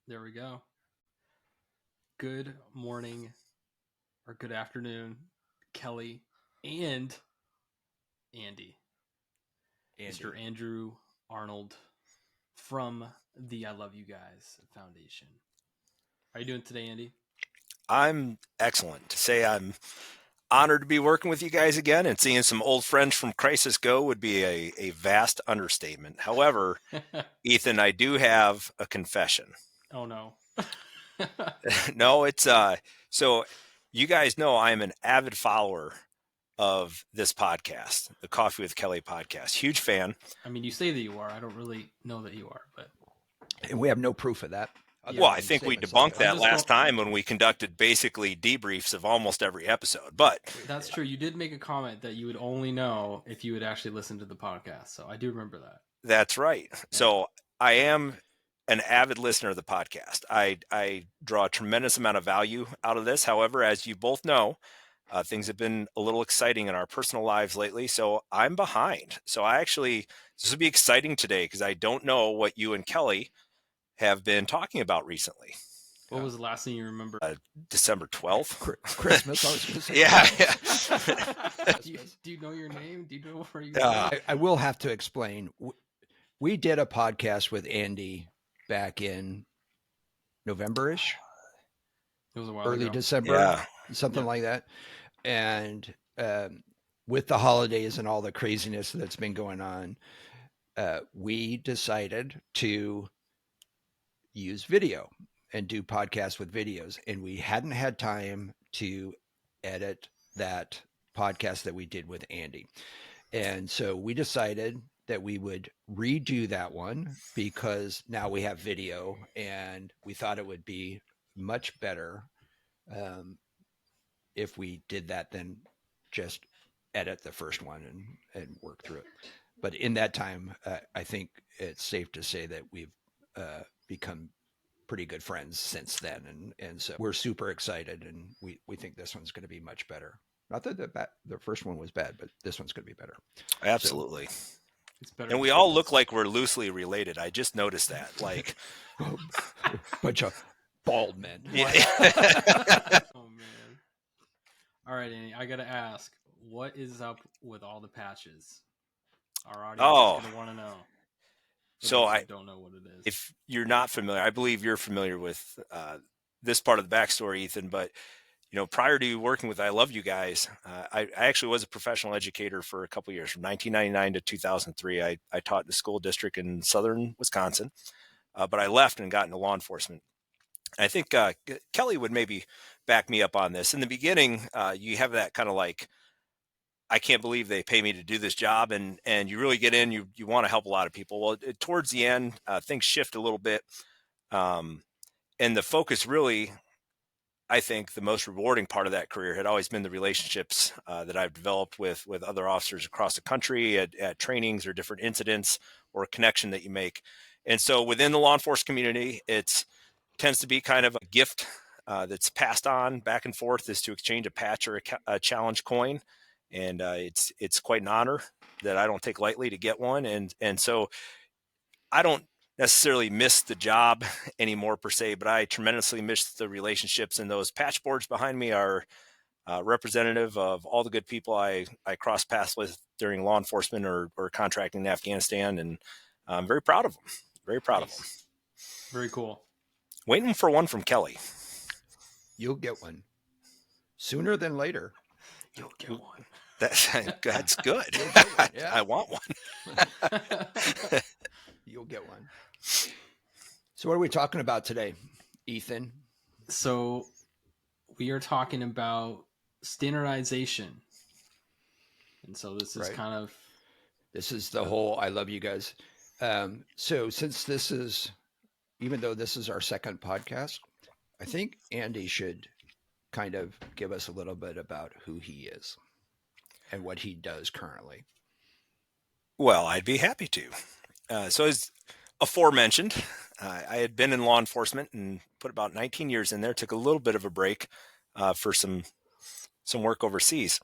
There we go. Good morning or good afternoon, Kelly and Andy. Mr. Andrew Arnold from the I Love You Guys Foundation. How are you doing today, Andy? I'm excellent. To say I'm honored to be working with you guys again, and seeing some old friends from Crisis Go would be a vast understatement. However, Ethan, I do have a confession. Oh no. No, it's so you guys know I am an avid follower of this podcast, the Coffee with Kelly podcast. Huge fan. I mean, you say that you are. I don't really know that you are, but And we have no proof of that. Well, I think we debunked that last going... time when we conducted basically debriefs of almost every episode. But that's true. You did make a comment that you would only know if you would actually listen to the podcast. So I do remember that. That's right. Yeah. So I am an avid listener of the podcast. I draw a tremendous amount of value out of this. However, as you both know, things have been a little exciting in our personal lives lately. So I'm behind. So this will be exciting today because I don't know what you and Kelly have been talking about recently. What was the last thing you remember? December 12th. Christmas. I was going to say. Yeah. Do you know your name? Do you know where you I will have to explain. We did a podcast with Andy back in November-ish. It was a while early ago. December, something like that. And with the holidays and all the craziness that's been going on, we decided to use video and do podcasts with videos. And we hadn't had time to edit that podcast that we did with Andy. And so we decided that we would redo that one because now we have video, and we thought it would be much better if we did that than just edit the first one and work through it. But in that time, I think it's safe to say that we've become pretty good friends since then. And so we're super excited, and we think this one's going to be much better. Not that the first one was bad, but this one's going to be better. Absolutely. So, it's better. And we all look like we're loosely related. I just noticed that. Like bunch of bald men. Yeah. Oh man. All right, Andy, I gotta ask, what is up with all the patches? Our audience is gonna want to know. So I don't know what it is. If you're not familiar, I believe you're familiar with this part of the backstory, Ethan. But prior to working with I Love You Guys, I actually was a professional educator for a couple of years, from 1999 to 2003. I taught in a school district in southern Wisconsin, but I left and got into law enforcement. I think Kelly would maybe back me up on this. In the beginning, you have that kind of like, I can't believe they pay me to do this job. And you really get in, you want to help a lot of people. Well, towards the end, things shift a little bit. And the focus really, I think the most rewarding part of that career had always been the relationships that I've developed with other officers across the country at trainings or different incidents, or a connection that you make. And so within the law enforcement community, it tends to be kind of a gift that's passed on back and forth, is to exchange a patch or a challenge coin. And it's quite an honor that I don't take lightly to get one. And so I don't necessarily miss the job anymore per se, but I tremendously miss the relationships. And those patch boards behind me are representative of all the good people I crossed paths with during law enforcement or contracting in Afghanistan. And I'm very proud of them. Very proud of them. Very cool. Waiting for one from Kelly. You'll get one sooner than later. You'll get one. That's good. Yeah. I want one. You'll get one. So what are we talking about today, Ethan? So we are talking about standardization. And so this is this is the whole I Love You Guys. So since this is, even though this is our second podcast, I think Andy should kind of give us a little bit about who he is and what he does currently. Well, I'd be happy to. So as aforementioned, I had been in law enforcement and put about 19 years in there, took a little bit of a break for some work overseas.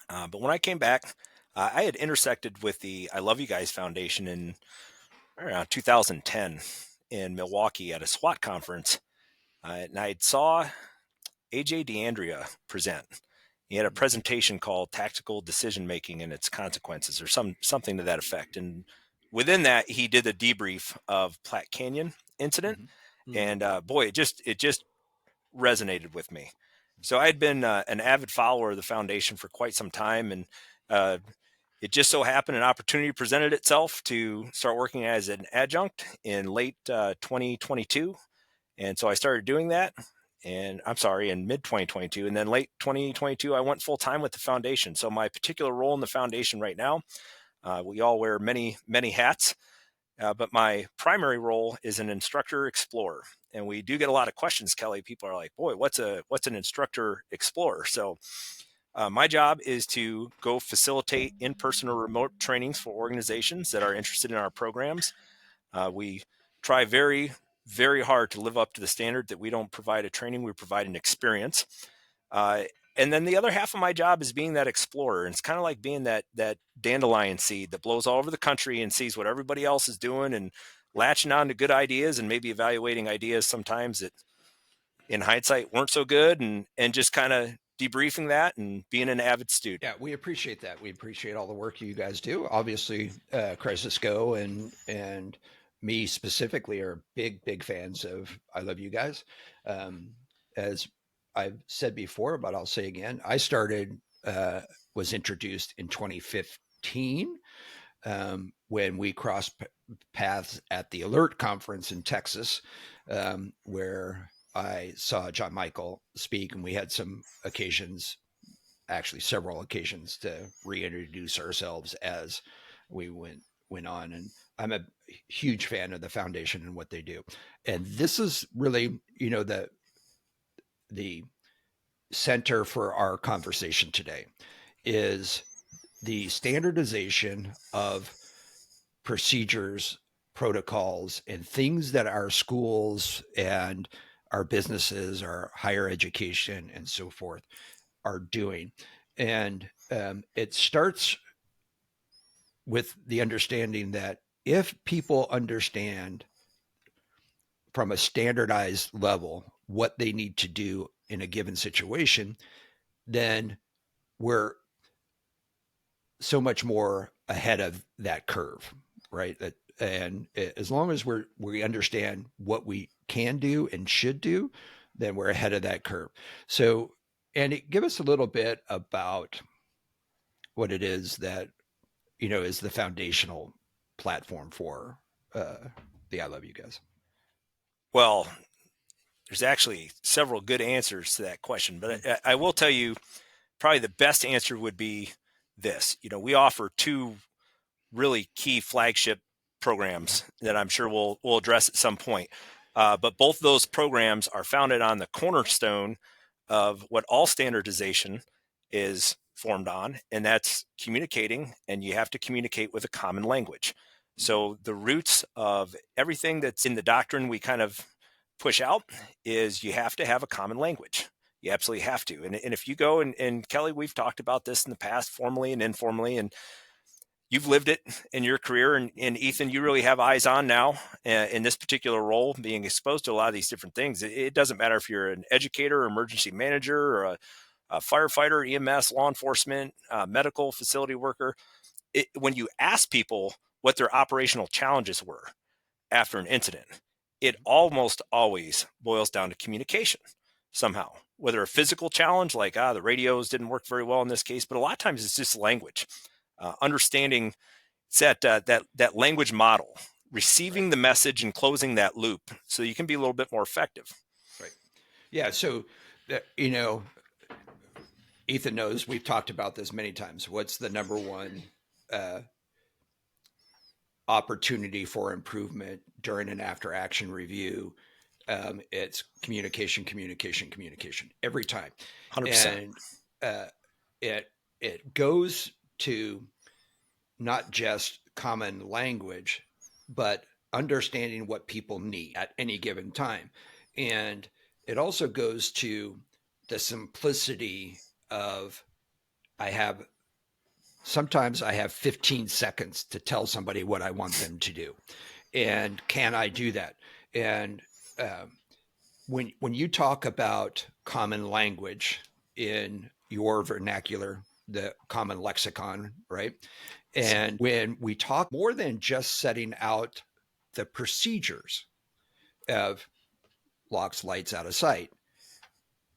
But when I came back, I had intersected with the I Love You Guys Foundation in around 2010. in Milwaukee at a SWAT conference, and I saw AJ DeAndrea present. He had a presentation called Tactical Decision Making and Its Consequences, or something to that effect. And within that, he did a debrief of Platte Canyon incident. And boy, it just resonated with me. So I had been an avid follower of the foundation for quite some time, and it just so happened an opportunity presented itself to start working as an adjunct in late 2022. And so I started doing that, and in mid 2022, and then late 2022, I went full time with the foundation. So my particular role in the foundation right now, we all wear many hats. But my primary role is an instructor explorer, and we do get a lot of questions, Kelly. People are like, "Boy, what's an instructor explorer?" So, my job is to go facilitate in-person or remote trainings for organizations that are interested in our programs. We try very, very hard to live up to the standard that we don't provide a training; we provide an experience. And then the other half of my job is being that explorer. And it's kind of like being that dandelion seed that blows all over the country and sees what everybody else is doing and latching on to good ideas and maybe evaluating ideas sometimes that in hindsight weren't so good, and just kind of debriefing that and being an avid student. Yeah, we appreciate that. We appreciate all the work you guys do. Obviously, Crisis Go and me specifically are big fans of I Love You Guys. As I've said before, but I'll say again, I was introduced in 2015 when we crossed paths at the Alert Conference in Texas, where I saw John Michael speak, and we had some occasions, actually several occasions, to reintroduce ourselves as we went on. And I'm a huge fan of the foundation and what they do. And this is really, the center for our conversation today is the standardization of procedures, protocols, and things that our schools and our businesses, our higher education, and so forth are doing. And it starts with the understanding that if people understand from a standardized level what they need to do in a given situation, then we're so much more ahead of that curve, right? And as long as we understand what we can do and should do, then we're ahead of that curve. So, Andy, give us a little bit about what it is that, is the foundational platform for the I Love You Guys. Well, there's actually several good answers to that question, but I will tell you probably the best answer would be this. We offer two really key flagship programs that I'm sure we'll address at some point. But both of those programs are founded on the cornerstone of what all standardization is formed on, and that's communicating, and you have to communicate with a common language. So the roots of everything that's in the doctrine we kind of push out is you have to have a common language. You absolutely have to. And if you go, and Kelly, we've talked about this in the past, formally and informally, and you've lived it in your career. And Ethan, you really have eyes on now in this particular role, being exposed to a lot of these different things. It doesn't matter if you're an educator, emergency manager, or a firefighter, EMS, law enforcement, medical facility worker. When you ask people what their operational challenges were after an incident, it almost always boils down to communication somehow, whether a physical challenge like the radios didn't work very well in this case, but a lot of times it's just language, understanding that language model, receiving the message and closing that loop so you can be a little bit more effective. Right. Yeah. So, Ethan knows we've talked about this many times. What's the number one opportunity for improvement during an after action review? It's communication every time. 100%. And it goes to not just common language, but understanding what people need at any given time. And it also goes to the simplicity of sometimes I have 15 seconds to tell somebody what I want them to do. And can I do that? And when you talk about common language in your vernacular, the common lexicon, right? And when we talk more than just setting out the procedures of locks, lights, out of sight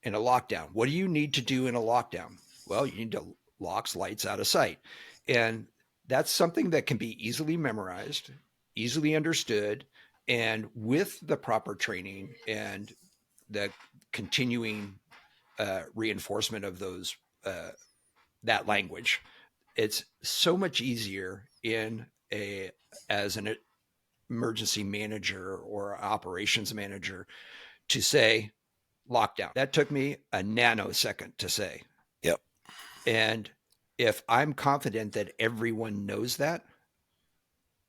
in a lockdown, what do you need to do in a lockdown? Well, you need to locks, lights, out of sight. And that's something that can be easily memorized, easily understood, and with the proper training and the continuing reinforcement of those that language, it's so much easier in a as an emergency manager or operations manager to say lockdown. That took me a nanosecond to say. Yep. And if I'm confident that everyone knows that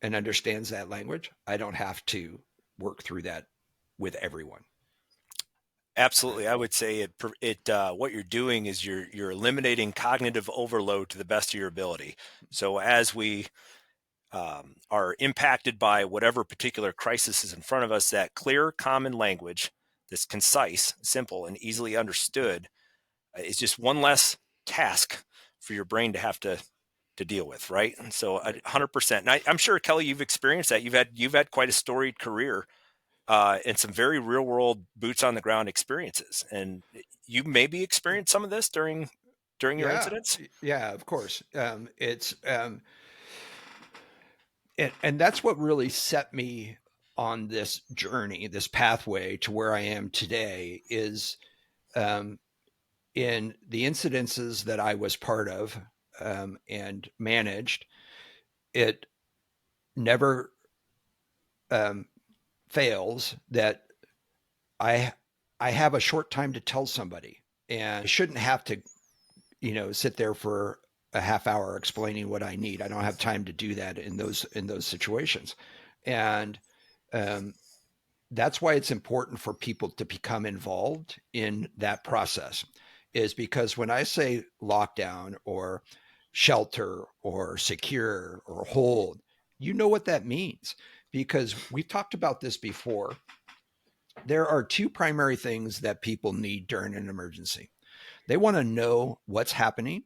and understands that language, I don't have to work through that with everyone. Absolutely. I would say what you're doing is you're eliminating cognitive overload to the best of your ability. So as we are impacted by whatever particular crisis is in front of us, that clear, common language that's concise, simple, and easily understood is just one less task for your brain to have to deal with, right? And so 100%. And I'm sure, Kelly, you've experienced that. You've had quite a storied career and some very real world boots on the ground experiences. And you maybe experienced some of this during your incidents. Yeah, of course. It's and that's what really set me on this journey, this pathway to where I am today is in the incidences that I was part of and managed, it never fails that I I have a short time to tell somebody, and I shouldn't have to, sit there for a half hour explaining what I need. I don't have time to do that in those situations, and um, that's why it's important for people to become involved in that process. Is because when I say lockdown or shelter or secure or hold, you know what that means because we've talked about this before. There are two primary things that people need during an emergency. They want to know what's happening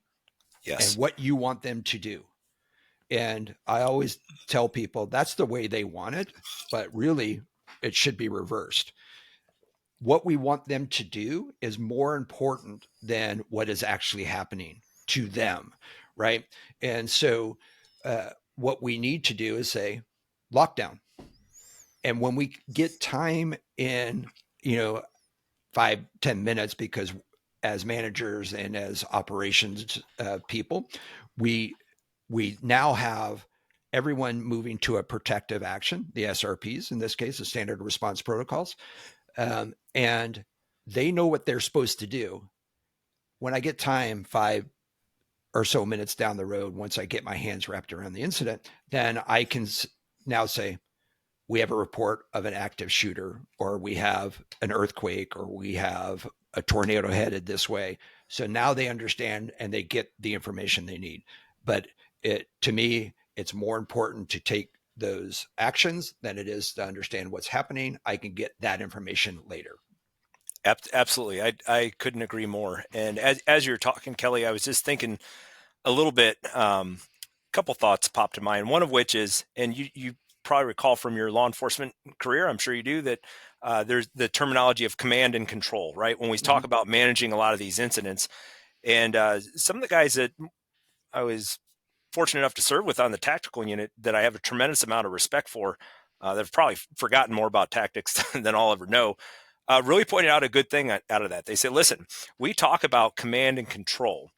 and Yes. what you want them to do. And I always tell people that's the way they want it, but really it should be reversed. What we want them to do is more important than what is actually happening to them, right? And so what we need to do is say lockdown. And when we get time in, 5-10 minutes, because as managers and as operations people, we now have everyone moving to a protective action, the SRPs in this case, the standard response protocols, and they know what they're supposed to do. When I get time, 5 or so minutes down the road, once I get my hands wrapped around the incident, then I can now say, we have a report of an active shooter, or we have an earthquake, or we have a tornado headed this way. So now they understand and they get the information they need. But to me, it's more important to take those actions than it is to understand what's happening. I can get that information later. Absolutely. I couldn't agree more. And as you're talking, Kelly, I was just thinking a little bit, a couple thoughts popped to mind. One of which is, and you probably recall from your law enforcement career, I'm sure you do, that there's the terminology of command and control, right? When we talk about managing a lot of these incidents, and some of the guys that I was fortunate enough to serve with on the tactical unit that I have a tremendous amount of respect for, that have probably forgotten more about tactics than I'll ever know, really pointed out a good thing out of that. They said, listen, we talk about command and control,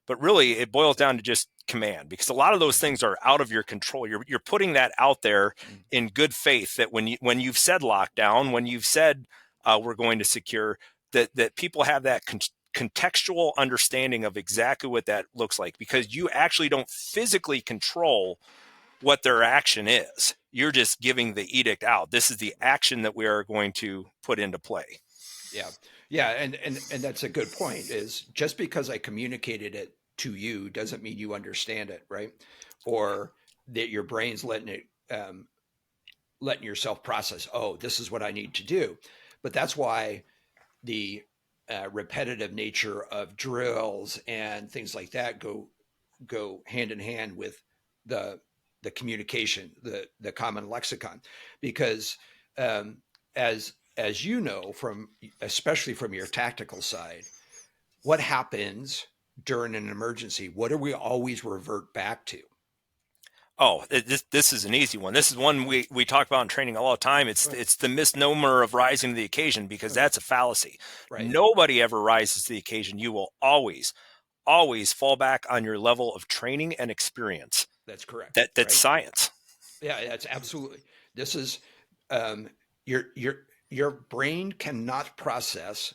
but really it boils down to just command, because a lot of those things are out of your control. You're putting that out there in good faith that when you've said lockdown, when you've said we're going to secure, that people have that contextual understanding of exactly what that looks like, because you actually don't physically control what their action is. You're just giving the edict out. This is the action that we are going to put into play. Yeah, and that's a good point. Is just because I communicated it to you doesn't mean you understand it, right? Or that your brain's letting it letting yourself process, oh, this is what I need to do. But that's why the repetitive nature of drills and things like that go hand in hand with the communication, the common lexicon, because um, as you know, from especially from your tactical side, what happens during an emergency? What do we always revert back to? Oh, this is an easy one. This is one we talk about in training all the time. It's the misnomer of rising to the occasion, because that's a fallacy. Right. Nobody ever rises to the occasion. You will always fall back on your level of training and experience. That's correct. That's right? science. Yeah, that's absolutely. This is your brain cannot process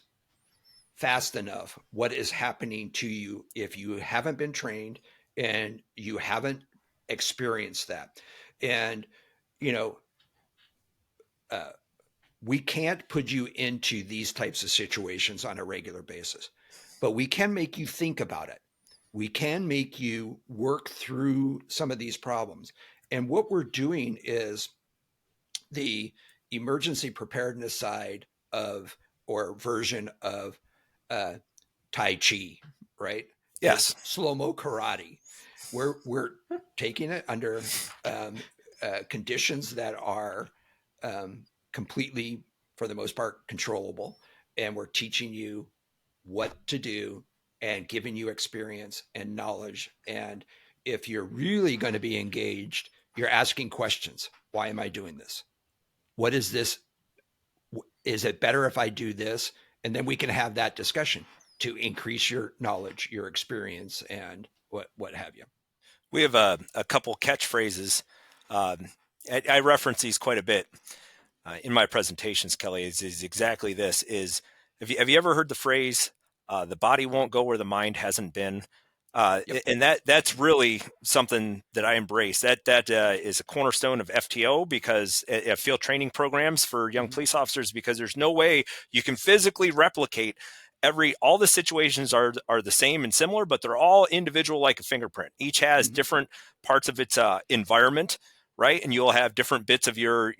fast enough what is happening to you if you haven't been trained and you haven't experienced that. And you know, we can't put you into these types of situations on a regular basis, but we can make you think about it. We can make you work through some of these problems. And what we're doing is the emergency preparedness side of, or version of, uh, Tai Chi, right? Yes. Is slow-mo karate. We're taking it under conditions that are completely, for the most part, controllable, and we're teaching you what to do and giving you experience and knowledge. And if you're really going to be engaged, you're asking questions. Why am I doing this? What is this? Is it better if I do this? And then we can have that discussion to increase your knowledge, your experience, and what have you. We have a couple catchphrases. I reference these quite a bit in my presentations, Kelly. Is exactly this: is have you ever heard the phrase, "The body won't go where the mind hasn't been"? Yep. And that's really something that I embrace. That is a cornerstone of FTO, because field training programs for young police officers, because there's no way you can physically replicate all the situations are the same and similar, but they're all individual, like a fingerprint. Each has different parts of its environment, right? And you'll have different bits of your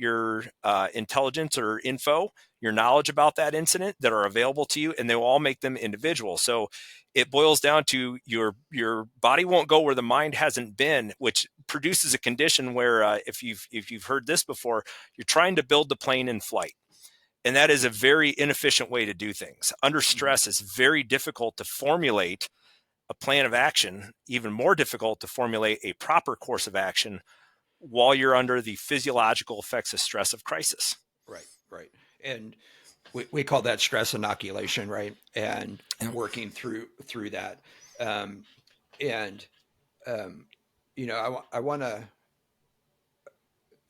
intelligence or info, your knowledge about that incident, that are available to you, and they will all make them individual. So it boils down to your body won't go where the mind hasn't been, which produces a condition where if you've heard this before, you're trying to build the plane in flight. And that is a very inefficient way to do things. Under stress, it's very difficult to formulate a plan of action, even more difficult to formulate a proper course of action while you're under the physiological effects of stress of crisis. Right. And we call that stress inoculation, right? And working through that. And, I want to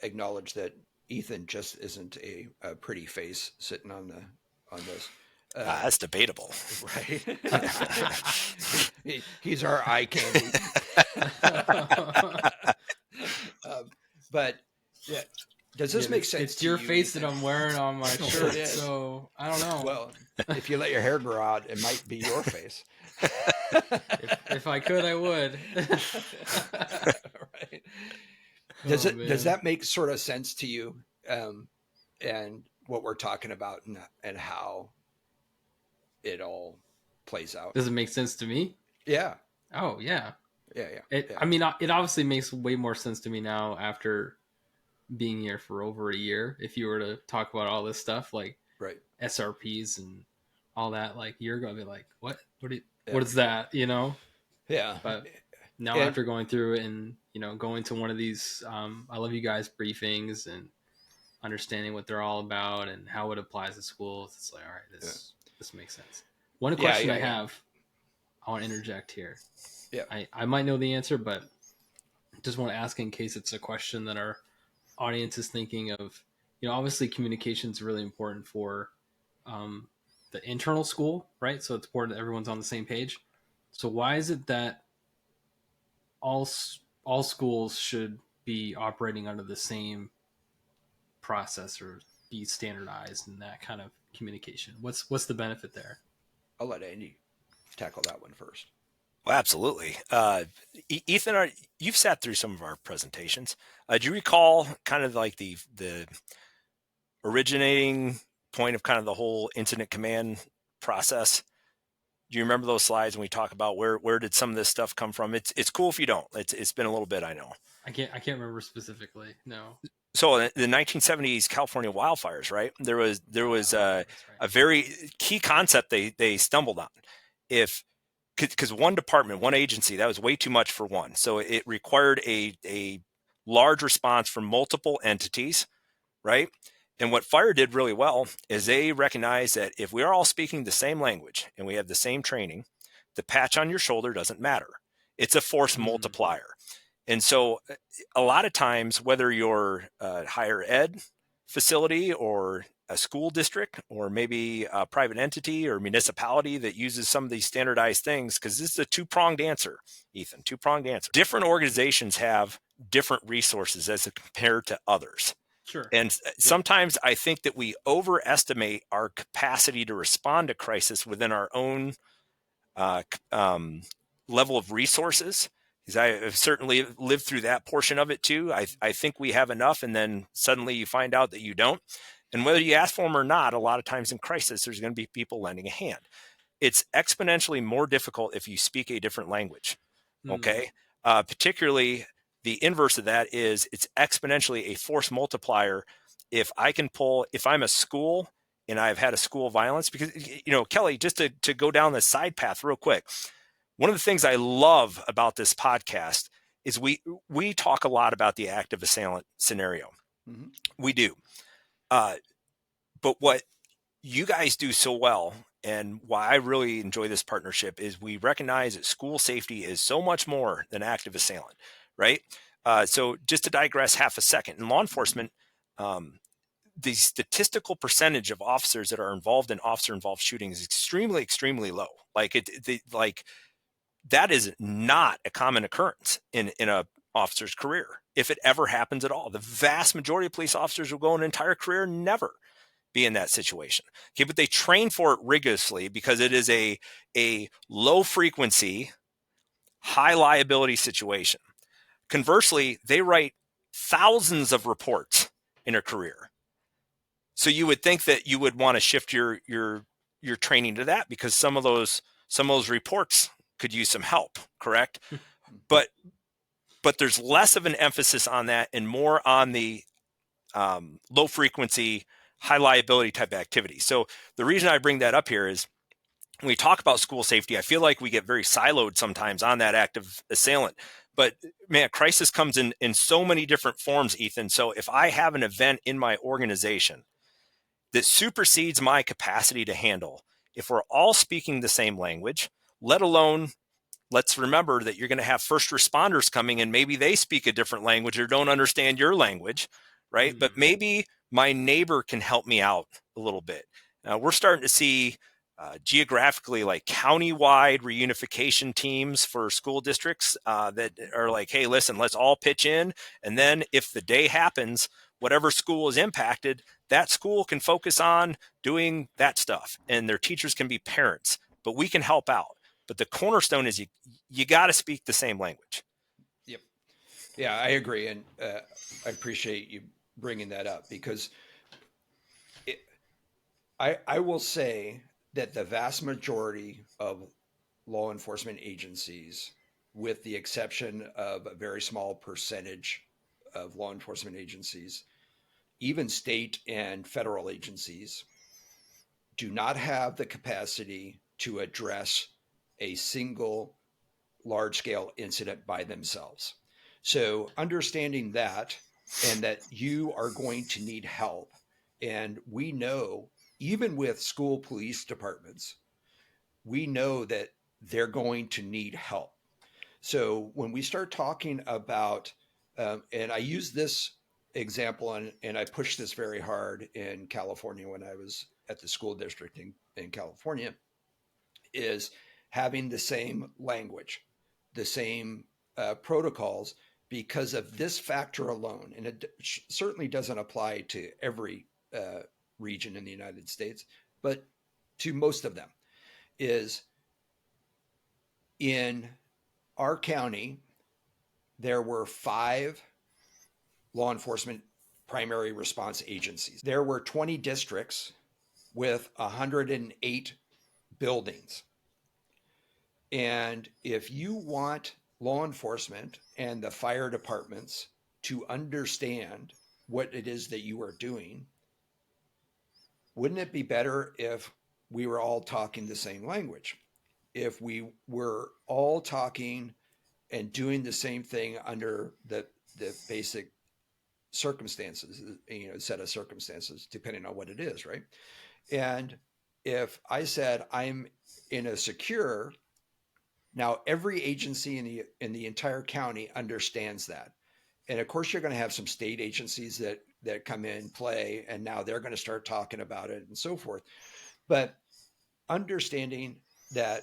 acknowledge that Ethan just isn't a pretty face sitting on this. That's debatable. Right. He's our eye candy. But yeah, does this make sense? It's your face that I'm wearing on my shirt, so I don't know. Well, if you let your hair grow out, it might be your face. if I could, I would. Right. Does that make sort of sense to you? And what we're talking about, and how it all plays out. Does it make sense to me? Yeah. Oh yeah. Yeah. I mean, it obviously makes way more sense to me now after being here for over a year. If you were to talk about all this stuff, like SRPs and all that, like you're gonna be like, what is that? Yeah. But now after going through it and going to one of these I Love You Guys briefings and understanding what they're all about and how it applies to schools, it's like, all right, this makes sense. One question I have, I want to interject here. Yeah. I might know the answer, but just want to ask in case it's a question that our audience is thinking of. Obviously communication is really important for the internal school, right? So it's important that everyone's on the same page. So why is it that all schools should be operating under the same process or be standardized in that kind of communication? What's the benefit there? I'll let Andy tackle that one first. Well, absolutely. Ethan, you've sat through some of our presentations. Do you recall kind of like the originating point of kind of the whole incident command process? Do you remember those slides when we talk about where did some of this stuff come from? It's cool if you don't. It's been a little bit, I know. I can't remember specifically. No. So in the 1970s California wildfires, right? There was That's right. a very key concept they stumbled on. If because one department, one agency, that was way too much for one. So it required a large response from multiple entities, right? And what fire did really well is they recognized that if we are all speaking the same language and we have the same training, the patch on your shoulder doesn't matter. It's a force multiplier. And so a lot of times, whether you're a higher ed facility or a school district or maybe a private entity or municipality that uses some of these standardized things, because this is a two-pronged answer, Ethan, two-pronged answer. Different organizations have different resources as compared to others. Sure. And sometimes I think that we overestimate our capacity to respond to crisis within our own level of resources. Because I have certainly lived through that portion of it too. I think we have enough, and then suddenly you find out that you don't. And whether you ask for them or not, a lot of times in crisis, there's going to be people lending a hand. It's exponentially more difficult if you speak a different language. Okay. Particularly the inverse of that is it's exponentially a force multiplier. If I'm a school and I've had a school violence, because, Kelly, just to go down the side path real quick, one of the things I love about this podcast is we talk a lot about the active assailant scenario. Mm-hmm. We do. But what you guys do so well, and why I really enjoy this partnership, is we recognize that school safety is so much more than active assailant, right? So just to digress half a second, in law enforcement, the statistical percentage of officers that are involved in officer-involved shootings is extremely, extremely low. That is not a common occurrence in a officer's career, if it ever happens at all. The vast majority of police officers will go an entire career and never be in that situation. Okay, but they train for it rigorously because it is a low frequency, high liability situation. Conversely, they write thousands of reports in a career. So you would think that you would want to shift your training to that, because some of those reports could use some help, correct? but there's less of an emphasis on that and more on the low frequency, high liability type activity. So the reason I bring that up here is when we talk about school safety, I feel like we get very siloed sometimes on that active assailant. But man, crisis comes in so many different forms, Ethan. So if I have an event in my organization that supersedes my capacity to handle, if we're all speaking the same language, let alone, let's remember that you're going to have first responders coming and maybe they speak a different language or don't understand your language, right? But maybe my neighbor can help me out a little bit. We're starting to see geographically, like county-wide reunification teams for school districts that are like, hey, listen, let's all pitch in. And then if the day happens, whatever school is impacted, that school can focus on doing that stuff. And their teachers can be parents, but we can help out. But the cornerstone is you got to speak the same language. Yep. Yeah, I agree. And I appreciate you bringing that up, because I will say that the vast majority of law enforcement agencies, with the exception of a very small percentage of law enforcement agencies, even state and federal agencies, do not have the capacity to address a single large scale incident by themselves. So, understanding that, and that you are going to need help, and we know, even with school police departments, we know that they're going to need help. So when we start talking about, and I use this example, and I pushed this very hard in California when I was at the school district in California, is having the same language, the same protocols, because of this factor alone. And it certainly doesn't apply to every region in the United States, but to most of them, is In our county, there were 5 law enforcement primary response agencies. There were 20 districts with 108 buildings. And if you want law enforcement and the fire departments to understand what it is that you are doing, wouldn't it be better if we were all talking the same language? If we were all talking and doing the same thing under the basic circumstances, set of circumstances, depending on what it is, right? And if I said I'm in a secure, now every agency in the entire county understands that. And of course, you're going to have some state agencies that come in play, and now they're going to start talking about it and so forth. But understanding that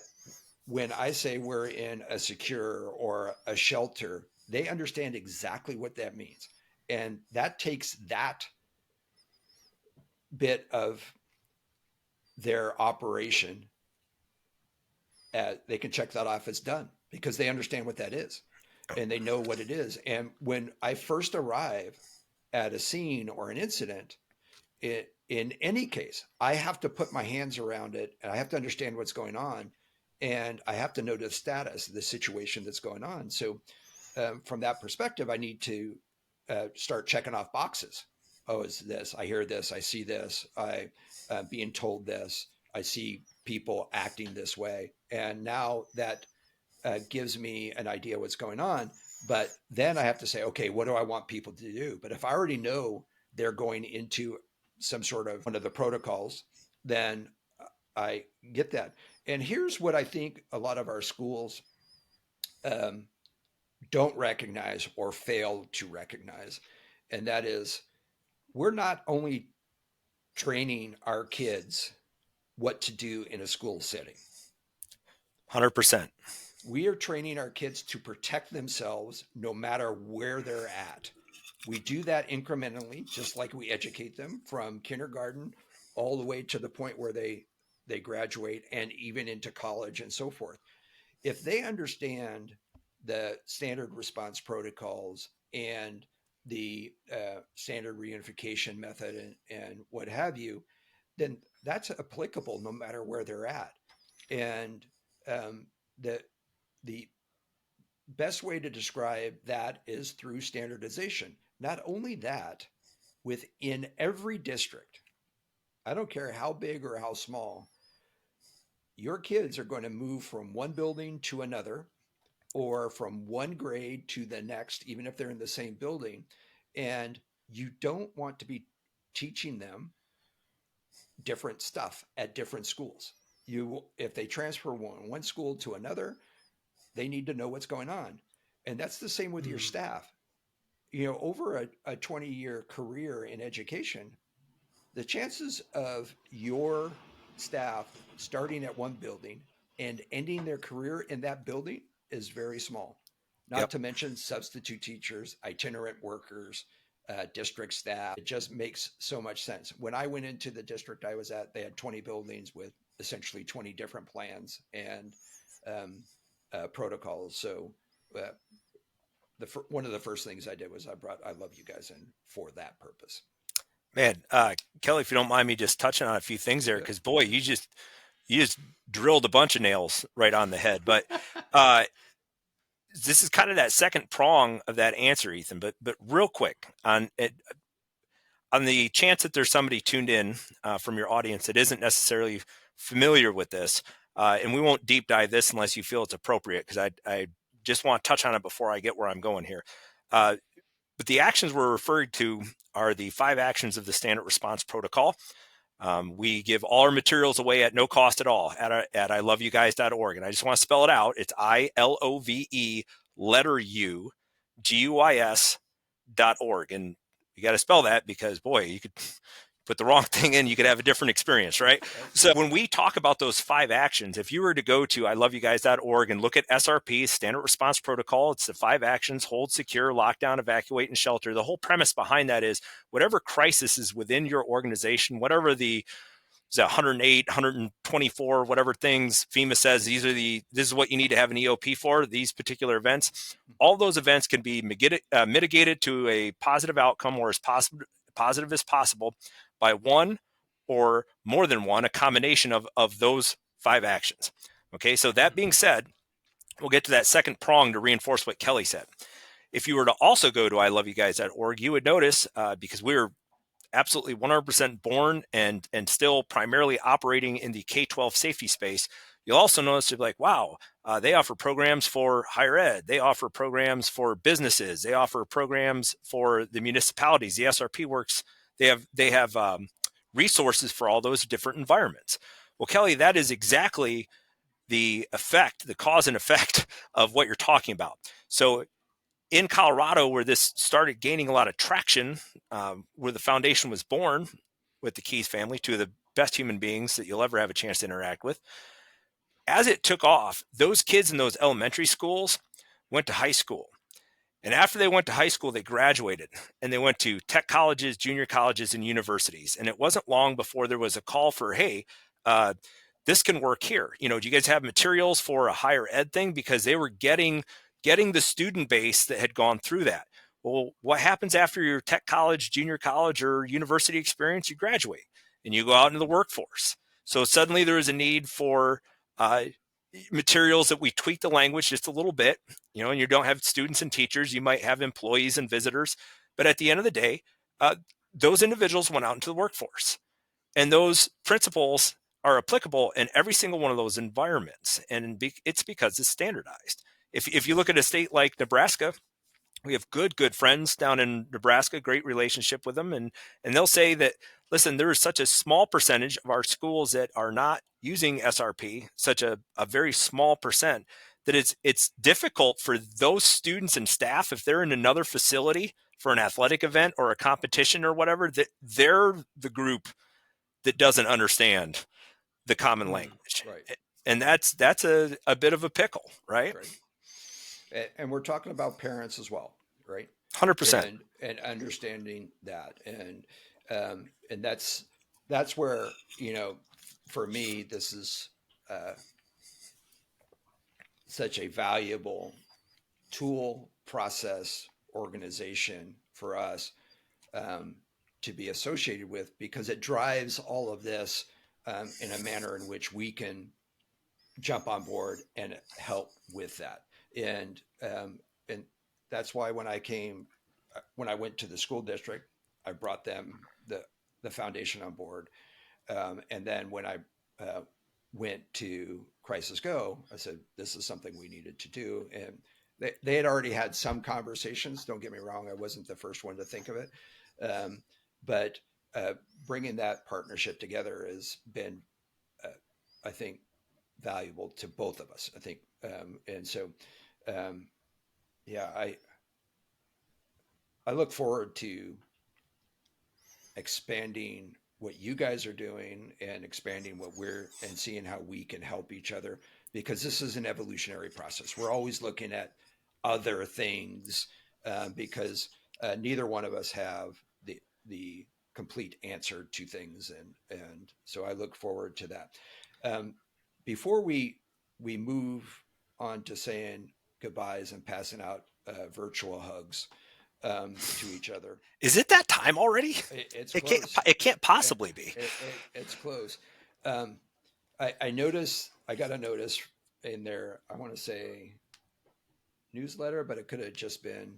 when I say we're in a secure or a shelter, they understand exactly what that means. And that takes that bit of their operation. They can check that off as done because they understand what that is and they know what it is. And when I first arrive at a scene or an incident, in any case, I have to put my hands around it and I have to understand what's going on. And I have to know the status of the situation that's going on. So from that perspective, I need to start checking off boxes. Oh, is this? I hear this. I see this. I being told this. I see people acting this way. And now that gives me an idea what's going on. But then I have to say, okay, what do I want people to do? But if I already know they're going into some sort of one of the protocols, then I get that. And here's what I think a lot of our schools don't recognize or fail to recognize. And that is, we're not only training our kids what to do in a school setting. 100%. We are training our kids to protect themselves no matter where they're at. We do that incrementally, just like we educate them from kindergarten all the way to the point where they graduate and even into college and so forth. If they understand the standard response protocols and the standard reunification method and what have you, then that's applicable no matter where they're at. And the best way to describe that is through standardization. Not only that, within every district, I don't care how big or how small, your kids are going to move from one building to another or from one grade to the next, even if they're in the same building. And you don't want to be teaching them different stuff at different schools. If they transfer one school to another, they need to know what's going on. And that's the same with your staff. Over a 20-year career in education, the chances of your staff starting at one building and ending their career in that building is very small. Not to mention substitute teachers, itinerant workers, district staff. It just makes so much sense. When I went into the district I was at, they had 20 buildings with essentially 20 different plans and protocols. So one of the first things I did was I brought I Love You Guys in for that purpose. Man, Kelly, if you don't mind me just touching on a few things there, because boy, you just drilled a bunch of nails right on the head. But this is kind of that second prong of that answer, Ethan. But real quick on the chance that there's somebody tuned in from your audience that isn't necessarily familiar with this, and we won't deep dive this unless you feel it's appropriate, because I just want to touch on it before I get where I'm going here. But the actions we're referring to are the 5 actions of the Standard Response Protocol. We give all our materials away at no cost at all at iloveyoguys.org. And I just want to spell it out. It's ILOVE_GUIS.org. And you got to spell that because, boy, you could put the wrong thing in, you could have a different experience, right? So when we talk about those 5 actions, if you were to go to iloveyoguys.org and look at SRP, Standard Response Protocol, it's the 5 actions: hold, secure, lockdown, evacuate, and shelter. The whole premise behind that is whatever crisis is within your organization, whatever the is that 108, 124, whatever things FEMA says this is what you need to have an EOP for, these particular events. All those events can be mitigated to a positive outcome or as positive as possible by one or more than one, a combination of those 5 actions. Okay, so that being said, we'll get to that second prong to reinforce what Kelly said. If you were to also go to iloveyouguys.org, you would notice, because we're absolutely 100% born and still primarily operating in the K-12 safety space, you'll also notice to be like, wow, they offer programs for higher ed. They offer programs for businesses. They offer programs for the municipalities. The SRP works. They have resources for all those different environments. Well, Kelly, that is exactly the effect, the cause and effect of what you're talking about. So in Colorado, where this started gaining a lot of traction, where the foundation was born with the Keys family, 2 of the best human beings that you'll ever have a chance to interact with, as it took off, those kids in those elementary schools went to high school. And after they went to high school, they graduated and they went to tech colleges, junior colleges, and universities. And it wasn't long before there was a call for, hey, this can work here. Do you guys have materials for a higher ed thing? Because they were getting the student base that had gone through that. Well, what happens after your tech college, junior college, or university experience? You graduate and you go out into the workforce. So suddenly there is a need for materials that we tweak the language just a little bit, and you don't have students and teachers, you might have employees and visitors. But at the end of the day, those individuals went out into the workforce, and those principles are applicable in every single one of those environments. And it's because it's standardized. If you look at a state like Nebraska, we have good friends down in Nebraska, great relationship with them. And they'll say that, listen, there is such a small percentage of our schools that are not using SRP, such a very small percent, that it's difficult for those students and staff, if they're in another facility for an athletic event or a competition or whatever, that they're the group that doesn't understand the common language. Right. And that's a bit of a pickle, right? And we're talking about parents as well, right? 100%. And understanding that. And that's where, for me, this is such a valuable tool, process, organization for us to be associated with, because it drives all of this in a manner in which we can jump on board and help with that. And that's why when I went to the school district, I brought them the foundation on board. And then when I went to Crisis Go, I said, this is something we needed to do. And they had already had some conversations. Don't get me wrong. I wasn't the first one to think of it. But bringing that partnership together has been, I think, valuable to both of us, I think. And so, I look forward to expanding what you guys are doing and expanding and seeing how we can help each other, because this is an evolutionary process. We're always looking at other things because neither one of us have the complete answer to things. And so I look forward to that. Before we move on to saying goodbyes and passing out virtual hugs to each other. Is it that time already? It's close. It can't possibly be. It's close. I noticed, I got a notice in there, I want to say newsletter, but it could have just been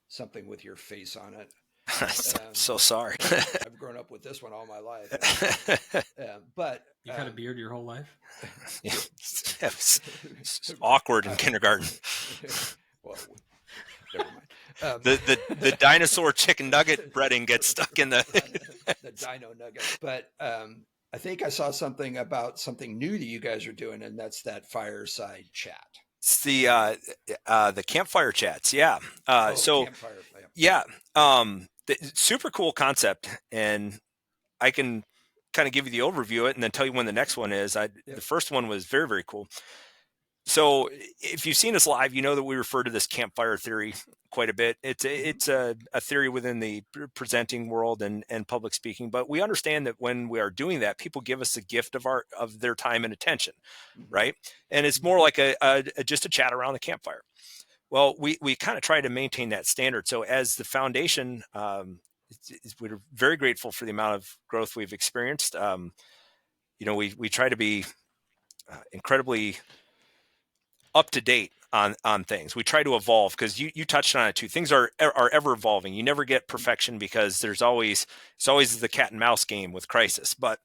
something with your face on it. So sorry. I've grown up with this one all my life. But you had a beard your whole life? Yeah. It's awkward in kindergarten. Well, never mind. The dinosaur chicken nugget breading gets stuck in the dino nugget. But I think I saw something about something new that you guys are doing, and that's that fireside chat. It's the campfire chats. Yeah. Campfire. Yeah. Super cool concept, and I can kind of give you the overview of it and then tell you when the next one is. The first one was very, very cool. So if you've seen us live, you know that we refer to this campfire theory quite a bit. It's a theory within the presenting world and public speaking, but we understand that when we are doing that, people give us the gift of their time and attention, right? And it's more like just a chat around the campfire. Well, we kind of try to maintain that standard. So as the foundation, we're very grateful for the amount of growth we've experienced. We try to be incredibly up to date on things. We try to evolve, because you touched on it too. Things are ever evolving. You never get perfection, because it's always the cat and mouse game with crisis. But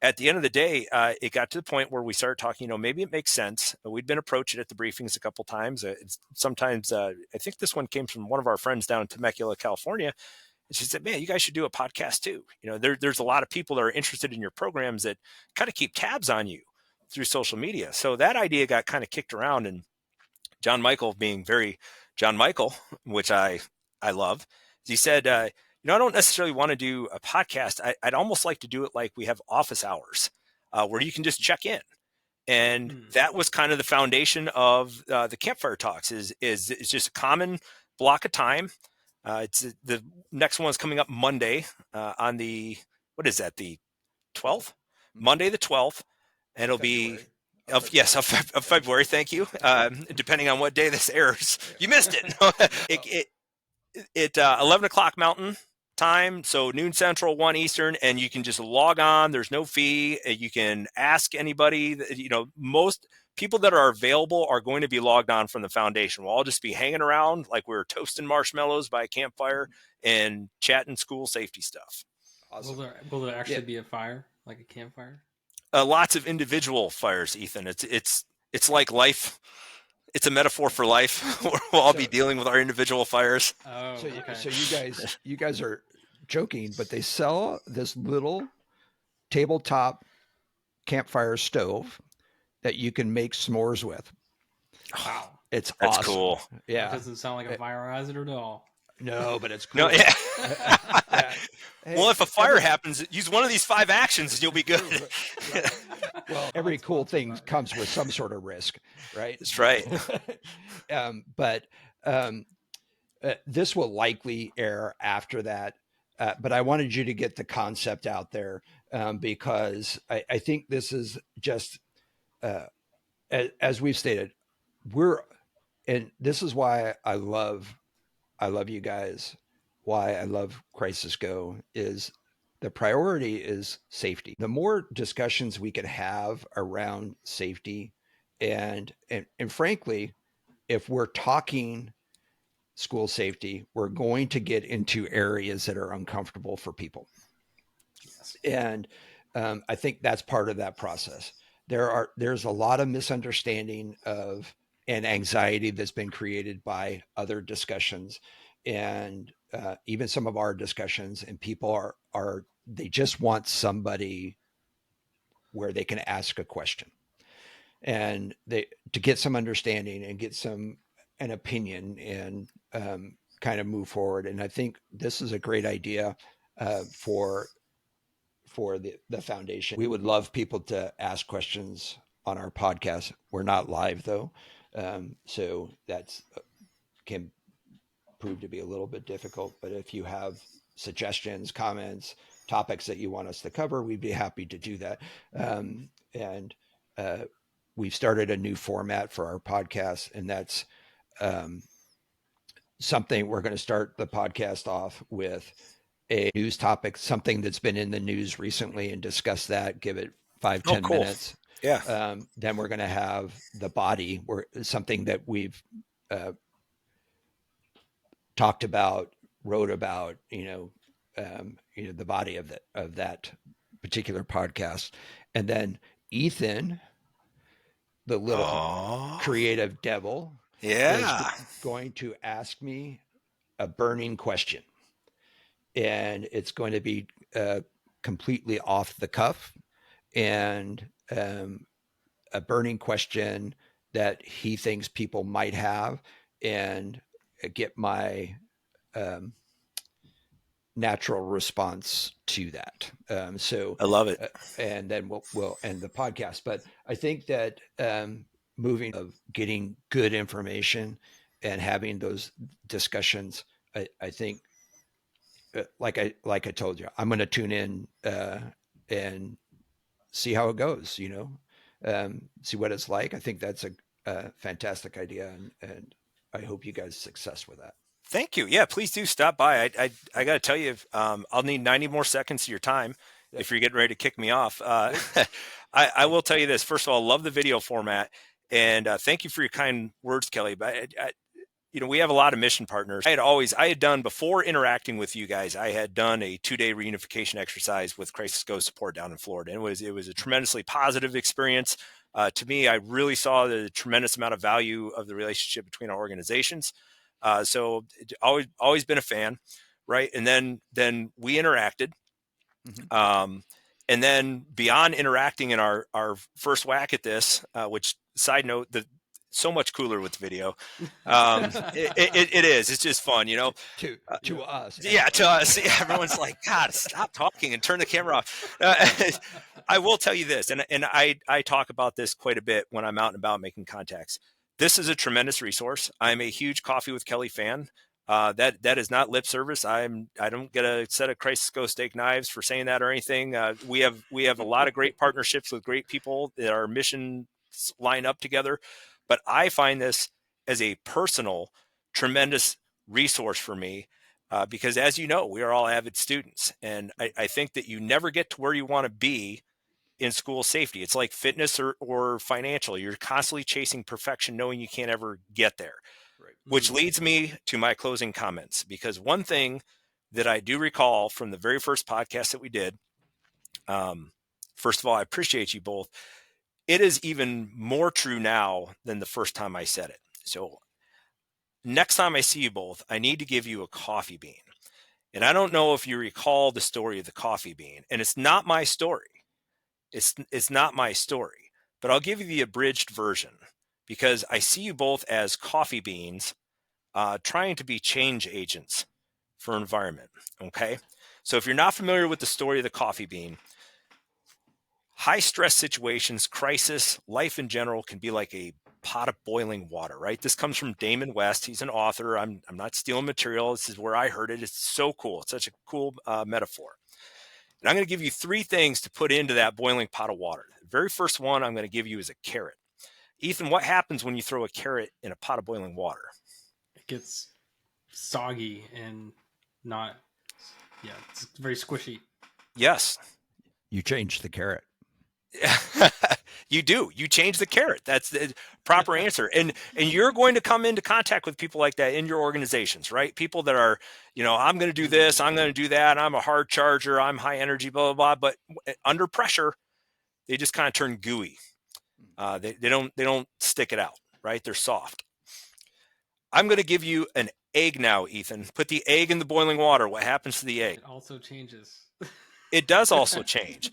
at the end of the day, it got to the point where we started talking, maybe it makes sense. We'd been approached at the briefings a couple times. Sometimes I think this one came from one of our friends down in Temecula, California. And she said, man, you guys should do a podcast too. There's a lot of people that are interested in your programs that kind of keep tabs on you through social media. So that idea got kind of kicked around, and John Michael, being very John Michael, which I love, he said, I don't necessarily want to do a podcast. I'd almost like to do it like we have office hours, where you can just check in. And that was kind of the foundation of the Campfire Talks. Is it's just a common block of time. It's the next one is coming up Monday on the, what is that, the 12th? Monday the 12th. And it'll February. Of February. Thank you. Depending on what day this airs, you missed it. It 11 o'clock Mountain time, so noon Central, 1 Eastern, and you can just log on. There's no fee. You can ask anybody. Most people that are available are going to be logged on from the foundation. We'll all just be hanging around like we're toasting marshmallows by a campfire and chatting school safety stuff. Awesome. Will there actually be a fire, like a campfire? Lots of individual fires, Ethan. It's like life. It's a metaphor for life. We'll all be dealing with our individual fires. Oh, okay. So you guys are joking, but they sell this little tabletop campfire stove that you can make s'mores with. Wow. That's awesome. Cool. Yeah. That doesn't sound like a fire hazard at all. No, but it's cool. No, yeah. Yeah. Hey, well, if a fire happens, use one of these 5 actions and you'll be good. Right. Well, every cool thing comes with some sort of risk, right? That's right. But this will likely air after that. But I wanted you to get the concept out there, because I think this is just, as we've stated, and this is why I love you guys. Why I love Crisis Go is the priority is safety. The more discussions we can have around safety, and frankly, if we're talking school safety, we're going to get into areas that are uncomfortable for people. Yes. And I think that's part of that process. There's a lot of misunderstanding of and anxiety that's been created by other discussions, and even some of our discussions, and people they just want somebody where they can ask a question, and to get some understanding and get an opinion, and kind of move forward. And I think this is a great idea for the foundation. We would love people to ask questions on our podcast. We're not live though, so that's can prove to be a little bit difficult. But if you have suggestions, comments, topics that you want us to cover, we'd be happy to do that. And we've started a new format for our podcast, and that's something we're going to start the podcast off with a news topic, something that's been in the news recently, and discuss that, give it 5-10 minutes. Yeah. Then we're going to have the body, where something that we've talked about, wrote about, the body of that particular podcast. And then Ethan, the little creative devil, is going to ask me a burning question. And it's going to be completely off the cuff, and a burning question that he thinks people might have, and get my natural response to that. So I love it. And then we'll end the podcast. But I think that moving of getting good information and having those discussions. I think, like I told you, I'm going to tune in and see how it goes. See what it's like. I think that's a fantastic idea, and I hope you guys success with that. Thank you. Yeah, please do stop by. I got to tell you, I'll need 90 more seconds of your time if you're getting ready to kick me off. I will tell you this. First of all, love the video format, and thank you for your kind words, Kelly. But we have a lot of mission partners. I had done before interacting with you guys, I had done a 2-day reunification exercise with Crisis Go Support down in Florida. And it was a tremendously positive experience. To me, I really saw the tremendous amount of value of the relationship between our organizations. So always been a fan, right? And then we interacted. Mm-hmm. And then beyond interacting in our first whack at this, which side note, so much cooler with the video. It is. It's just fun, To us. Yeah, anyway. To us. Yeah, everyone's like, God, stop talking and turn the camera off. I will tell you this, and I talk about this quite a bit when I'm out and about making contacts. This is a tremendous resource. I'm a huge Coffee with Kelly fan. That is not lip service. I don't get a set of Crisis Go steak knives for saying that or anything. We have a lot of great partnerships with great people that our missions line up together. But I find this as a personal, tremendous resource for me because, as you know, we are all avid students. And I think that you never get to where you want to be in school safety. It's like fitness or financial. You're constantly chasing perfection, knowing you can't ever get there. Right. Which leads me to my closing comments, because one thing that I do recall from the very first podcast that we did, first of all, I appreciate you both. It is even more true now than the first time I said it. So next time I see you both, I need to give you a coffee bean. And I don't know if you recall the story of the coffee bean. And it's not my story. It's not my story. But I'll give you the abridged version, because I see you both as coffee beans trying to be change agents for environment. Okay? So if you're not familiar with the story of the coffee bean, high stress situations, crisis, life in general can be like a pot of boiling water, right? This comes from Damon West. He's an author. I'm not stealing material. This is where I heard it. It's so cool. It's such a cool metaphor. And I'm going to give you 3 things to put into that boiling pot of water. The very first one I'm going to give you is a carrot. Ethan, what happens when you throw a carrot in a pot of boiling water? It gets soggy and it's very squishy. Yes. You change the carrot. You do. You change the carrot. That's the proper answer. And you're going to come into contact with people like that in your organizations, right? People that are, I'm going to do this, I'm going to do that. I'm a hard charger. I'm high energy, blah, blah, blah. But under pressure, they just kind of turn gooey. They don't stick it out, right? They're soft. I'm going to give you an egg now, Ethan. Put the egg in the boiling water. What happens to the egg? It also changes. It does also change.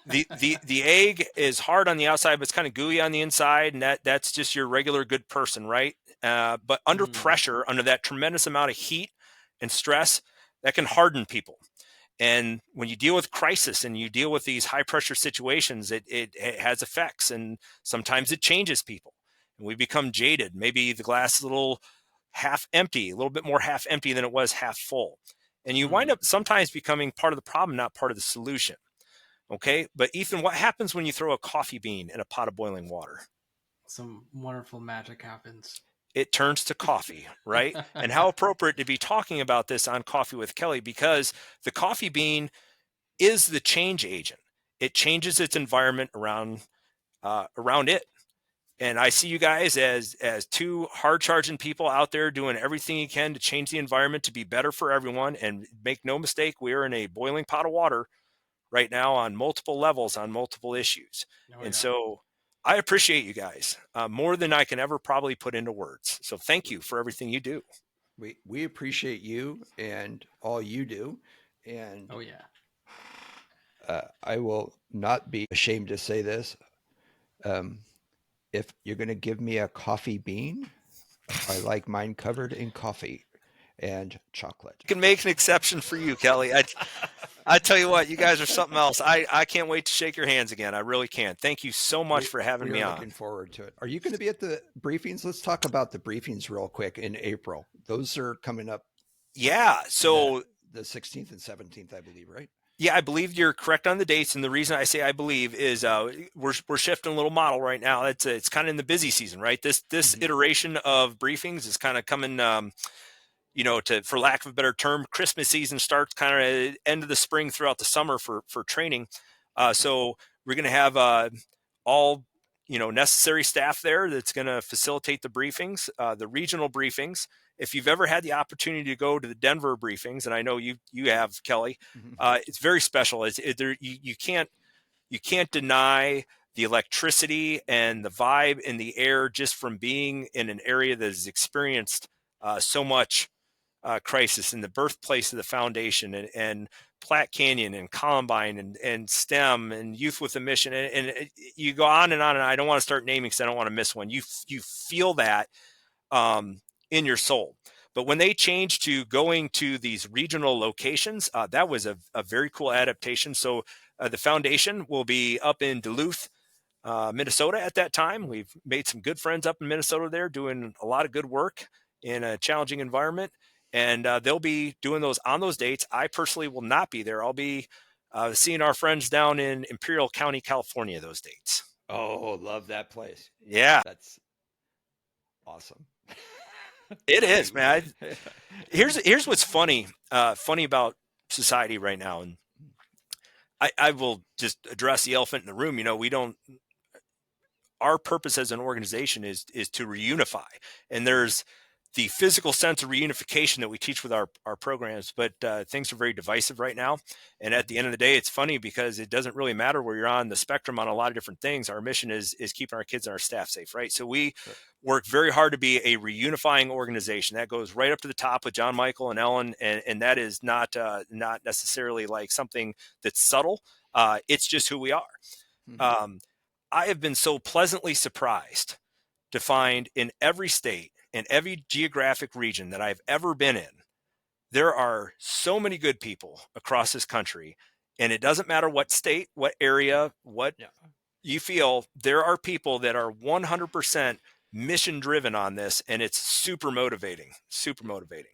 The egg is hard on the outside, but it's kind of gooey on the inside, and that's just your regular good person, right? But under pressure, under that tremendous amount of heat and stress, that can harden people. And when you deal with crisis and you deal with these high pressure situations, it has effects, and sometimes it changes people. And we become jaded. Maybe the glass is a little half empty, a little bit more half empty than it was half full. And you wind up sometimes becoming part of the problem, not part of the solution. Okay. But Ethan, what happens when you throw a coffee bean in a pot of boiling water? Some wonderful magic happens. It turns to coffee, right? And how appropriate to be talking about this on Coffee with Kelly, because the coffee bean is the change agent. It changes its environment around it. And I see you guys as 2 hard charging people out there doing everything you can to change the environment to be better for everyone. And make no mistake, we are in a boiling pot of water right now on multiple levels, on multiple issues. So I appreciate you guys more than I can ever probably put into words. So thank you for everything you do. We appreciate you and all you do. And I will not be ashamed to say this. If you're going to give me a coffee bean, I like mine covered in coffee. and chocolate. You can make an exception for you, Kelly. I tell you what, you guys are something else. I can't wait to shake your hands again. I really can. Thank you so much for having we me are on. looking forward to it. Are you going to be at the briefings? Let's talk about the briefings real quick in April. Those are coming up. Yeah. So the 16th and 17th, I believe, right? Yeah, I believe you're correct on the dates, and the reason I say I believe is we're shifting a little model right now. It's kind of in the busy season, right? This iteration of briefings is kind of coming, to, for lack of a better term, Christmas season starts kind of end of the spring throughout the summer for training. So we're going to have all necessary staff there that's going to facilitate the briefings, the regional briefings. If you've ever had the opportunity to go to the Denver briefings, and I know you have, Kelly, it's very special. You can't deny the electricity and the vibe in the air just from being in an area that has experienced so much crisis, in the birthplace of the foundation, and Platte Canyon and Columbine and STEM and Youth with a Mission, and you go on, and I don't want to start naming because I don't want to miss one. You feel that in your soul. But when they changed to going to these regional locations, that was a very cool adaptation. So the foundation will be up in Duluth, Minnesota at that time. We've made some good friends up in Minnesota there, doing a lot of good work in a challenging environment. And they'll be doing those on those dates. I personally will not be there. I'll be seeing our friends down in Imperial County, California, those dates. Oh, love that place. Yeah. That's awesome. It is, man. Here's what's funny about society right now. And I will just address the elephant in the room. Our purpose as an organization is to reunify, and there's the physical sense of reunification that we teach with our programs, but things are very divisive right now. And at the end of the day, it's funny because it doesn't really matter where you're on the spectrum on a lot of different things. Our mission is keeping our kids and our staff safe, right? So we work very hard to be a reunifying organization. That goes right up to the top with John Michael and Ellen, and that is not necessarily like something that's subtle. It's just who we are. I have been so pleasantly surprised to find in every state, in every geographic region that I've ever been in, there are so many good people across this country. And it doesn't matter what state, what area, what you feel, there are people that are 100% mission driven on this. And it's super motivating, super motivating.